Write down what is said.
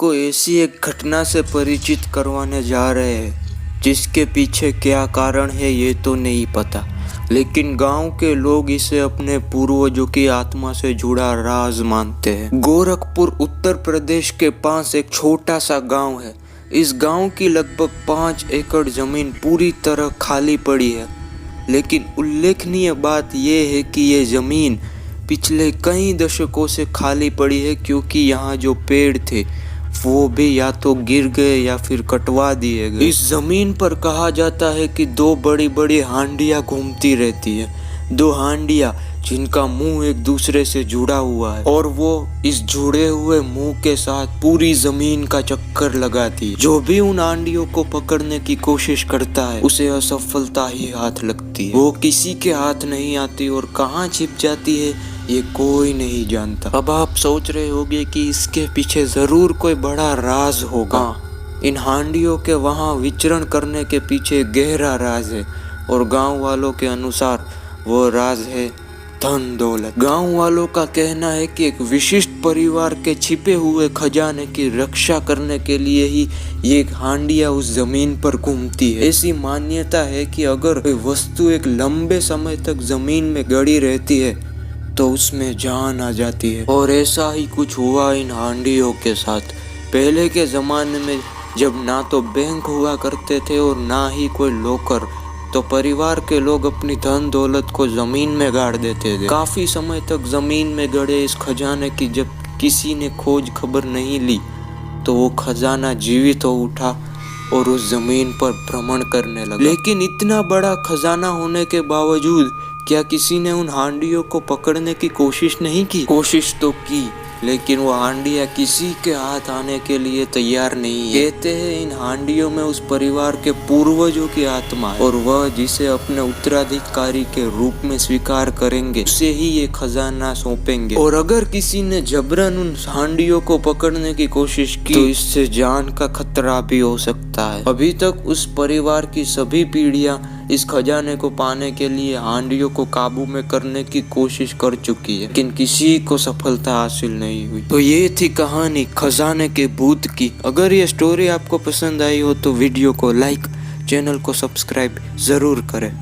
आपको ऐसी एक घटना से परिचित करवाने जा रहे हैं जिसके पीछे क्या कारण है ये तो नहीं पता, लेकिन गांव के लोग इसे अपने पूर्वजों की आत्मा से जुड़ा राज मानते हैं। गोरखपुर उत्तर प्रदेश के पास एक छोटा सा गांव है। इस गांव की लगभग 5 एकड़ जमीन पूरी तरह खाली पड़ी है, लेकिन उल्लेखनीय बात यह है कि ये जमीन पिछले कई दशकों से खाली पड़ी है, क्योंकि यहाँ जो पेड़ थे वो भी या तो गिर गए या फिर कटवा दिए गए। इस जमीन पर कहा जाता है कि 2 बड़ी बड़ी हांडियां घूमती रहती है, 2 हांडियां जिनका मुंह एक दूसरे से जुड़ा हुआ है और वो इस जुड़े हुए मुंह के साथ पूरी जमीन का चक्कर लगाती है। जो भी उन हांडियों को पकड़ने की कोशिश करता है उसे असफलता ही हाथ लगती है। वो किसी के हाथ नहीं आती और कहाँ छिप जाती है ये कोई नहीं जानता। अब आप सोच रहे होंगे कि इसके पीछे जरूर कोई बड़ा राज होगा। इन हांडियों के वहाँ विचरण करने के पीछे गहरा राज है और गांव वालों के अनुसार वो राज है धन दौलत। गांव वालों का कहना है कि एक विशिष्ट परिवार के छिपे हुए खजाने की रक्षा करने के लिए ही ये हांडिया उस जमीन पर घूमती है। ऐसी मान्यता है कि अगर कोई वस्तु एक लंबे समय तक जमीन में गड़ी रहती है तो उसमें जान आ जाती है, और ऐसा ही कुछ हुआ इन हांडियों के साथ। पहले के जमाने में जब ना तो बैंक हुआ करते थे और ना ही कोई लॉकर, तो परिवार के लोग अपनी धन दौलत को जमीन में गाड़ देते थे। काफी समय तक जमीन में गड़े इस खजाने की जब किसी ने खोज खबर नहीं ली तो वो खजाना जीवित हो उठा और उस जमीन पर भ्रमण करने लगा। लेकिन इतना बड़ा खजाना होने के बावजूद क्या किसी ने उन हांडियों को पकड़ने की कोशिश नहीं की? कोशिश तो की, लेकिन वो हांडिया किसी के हाथ आने के लिए तैयार नहीं है। कहते हैं इन हांडियों में उस परिवार के पूर्वजों की आत्मा है और वह जिसे अपने उत्तराधिकारी के रूप में स्वीकार करेंगे उसे ही ये खजाना सौंपेंगे। और अगर किसी ने जबरन उन हांडियों को पकड़ने की कोशिश की तो इससे जान का खतरा भी हो सकता है। अभी तक उस परिवार की सभी पीढ़ियां इस खजाने को पाने के लिए हांडियों को काबू में करने की कोशिश कर चुकी है, लेकिन किसी को सफलता हासिल नहीं हुई। तो ये थी कहानी खजाने के भूत की। अगर ये स्टोरी आपको पसंद आई हो तो वीडियो को लाइक, चैनल को सब्सक्राइब जरूर करें।